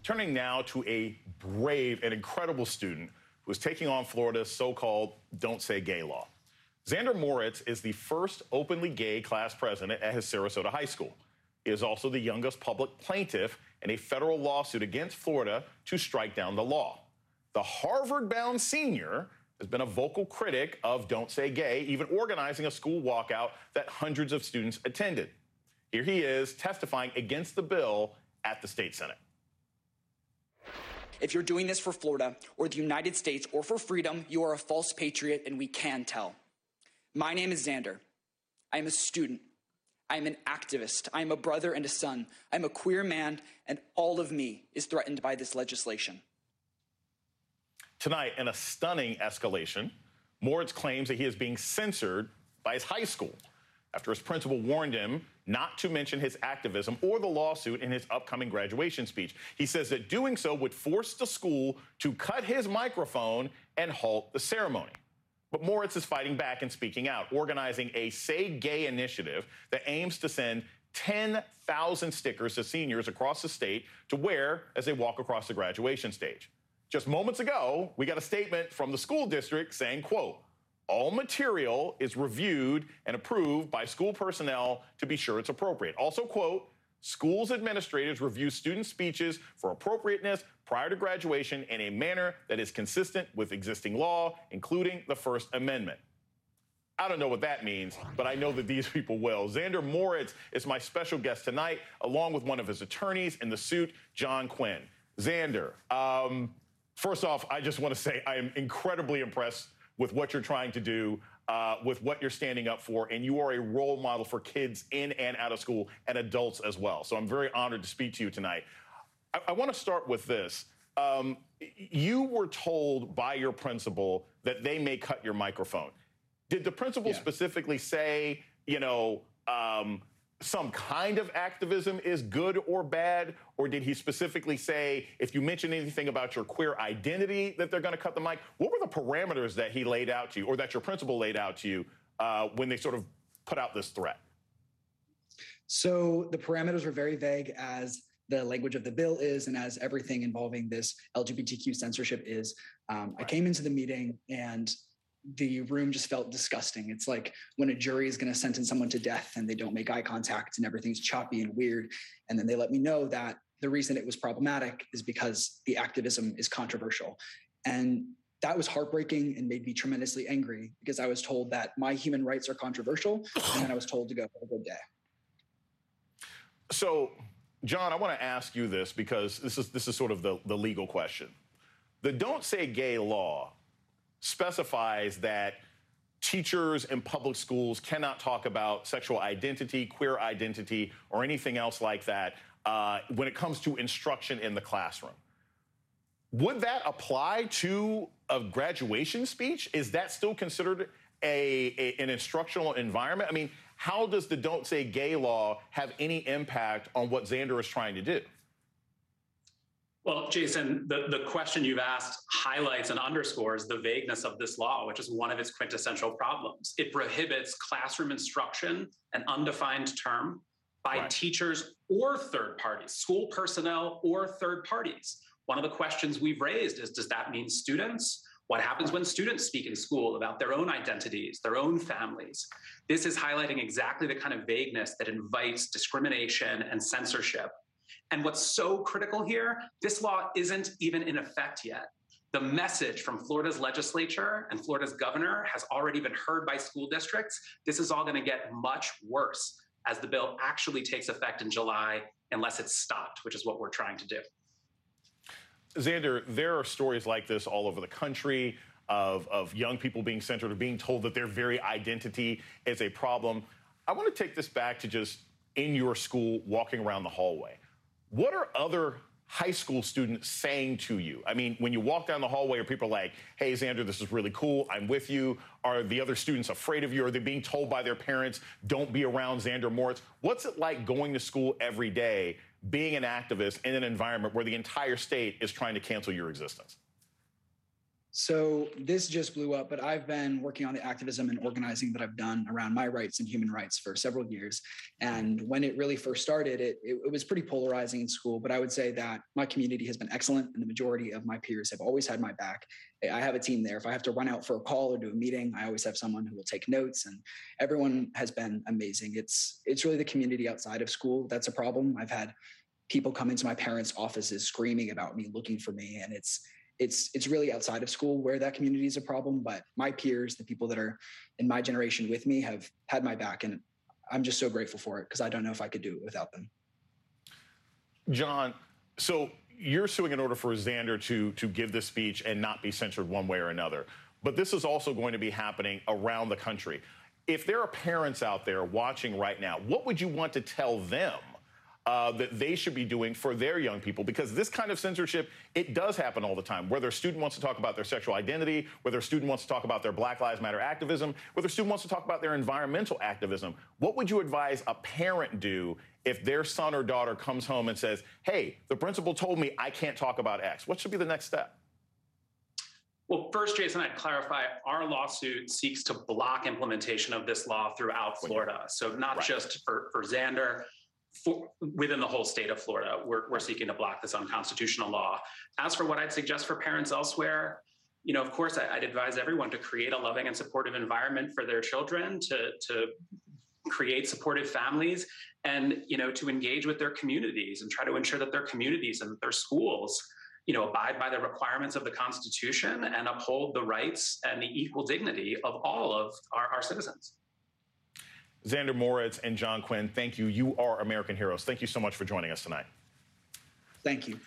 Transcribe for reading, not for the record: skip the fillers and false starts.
Turning now to a brave and incredible student who is taking on Florida's so-called Don't Say Gay law. Xander Moritz is the first openly gay class president at his Sarasota high school. He is also the youngest public plaintiff in a federal lawsuit against Florida to strike down the law. The Harvard-bound senior has been a vocal critic of Don't Say Gay, even organizing a school walkout that hundreds of students attended. Here he is testifying against the bill at the state Senate. If you're doing this for Florida or the United States or for freedom, you are a false patriot, and we can tell. My name is Xander. I am a student. I am an activist. I am a brother and a son. I am a queer man, and all of me is threatened by this legislation. Tonight, in a stunning escalation, Moritz claims that he is being censored by his high school after his principal warned him not to mention his activism or the lawsuit in his upcoming graduation speech. He says that doing so would force the school to cut his microphone and halt the ceremony. But Moritz is fighting back and speaking out, organizing a Say Gay initiative that aims to send 10,000 stickers to seniors across the state to wear as they walk across the graduation stage. Just moments ago, we got a statement from the school district saying, quote, all material is reviewed and approved by school personnel to be sure it's appropriate. Also, quote, schools administrators review student speeches for appropriateness prior to graduation in a manner that is consistent with existing law, including the First Amendment. I don't know what that means, but I know that these people will. Xander Moritz is my special guest tonight, along with one of his attorneys in the suit, John Quinn. Xander, first off, I just want to say I am incredibly impressed with what you're trying to do, with what you're standing up for, and you are a role model for kids in and out of school and adults as well. So I'm very honored to speak to you tonight. I want to start with this. You were told by your principal that they may cut your microphone. Did the principal specifically say, you know, some kind of activism is good or bad? Or did he specifically say, if you mention anything about your queer identity, that they're going to cut the mic? What were the parameters that he laid out to you, or that your principal laid out to you, when they sort of put out this threat? So the parameters were very vague, as the language of the bill is, and as everything involving this LGBTQ censorship is. I came into the meeting and the room just felt disgusting. It's like when a jury is going to sentence someone to death and they don't make eye contact and everything's choppy and weird. And then they let me know that the reason it was problematic is because the activism is controversial. And that was heartbreaking and made me tremendously angry, because I was told that my human rights are controversial, and then I was told to go have a good day. So, John, I want to ask you this, because this is sort of the legal question. The Don't Say Gay law specifies that teachers in public schools cannot talk about sexual identity, queer identity, or anything else like that when it comes to instruction in the classroom. Would that apply to a graduation speech? Is that still considered an instructional environment? I mean, how does the Don't Say Gay law have any impact on what Xander is trying to do? Well, Jason, the question you've asked highlights and underscores the vagueness of this law, which is one of its quintessential problems. It prohibits classroom instruction, an undefined term, by teachers or third parties, school personnel or third parties. One of the questions we've raised is, does that mean students? What happens when students speak in school about their own identities, their own families? This is highlighting exactly the kind of vagueness that invites discrimination and censorship. And what's so critical here, this law isn't even in effect yet. The message from Florida's legislature and Florida's governor has already been heard by school districts. This is all going to get much worse as the bill actually takes effect in July, unless it's stopped, which is what we're trying to do. Xander, there are stories like this all over the country of young people being censored or being told that their very identity is a problem. I want to take this back to just in your school, walking around the hallway. What are other high school students saying to you? I mean, when you walk down the hallway, are people like, hey, Xander, this is really cool, I'm with you? Are the other students afraid of you? Are they being told by their parents, don't be around Xander Moritz? What's it like going to school every day, being an activist in an environment where the entire state is trying to cancel your existence? So this just blew up, but I've been working on the activism and organizing that I've done around my rights and human rights for several years. And when it really first started, it was pretty polarizing in school, but I would say that my community has been excellent and the majority of my peers have always had my back. I have a team there. If I have to run out for a call or do a meeting, I always have someone who will take notes, and everyone has been amazing. It's really the community outside of school that's a problem. I've had people come into my parents' offices screaming about me, looking for me, and it's really outside of school where that community is a problem. But my peers, the people that are in my generation with me, have had my back, and I'm just so grateful for it because I don't know if I could do it without them. John, so you're suing in order for Xander to give this speech and not be censored one way or another. But this is also going to be happening around the country. If there are parents out there watching right now, what would you want to tell them that they should be doing for their young people? Because this kind of censorship, it does happen all the time. Whether a student wants to talk about their sexual identity, whether a student wants to talk about their Black Lives Matter activism, whether a student wants to talk about their environmental activism, what would you advise a parent do if their son or daughter comes home and says, hey, the principal told me I can't talk about X? What should be the next step? Well, first, Jason, I'd clarify our lawsuit seeks to block implementation of this law throughout Florida. So not just for Xander, within the whole state of Florida, we're seeking to block this unconstitutional law. As for what I'd suggest for parents elsewhere, of course, I'd advise everyone to create a loving and supportive environment for their children, to create supportive families, and to engage with their communities and try to ensure that their communities and their schools abide by the requirements of the Constitution and uphold the rights and the equal dignity of all of our citizens. Xander Moritz and John Quinn, thank you. You are American heroes. Thank you so much for joining us tonight. Thank you.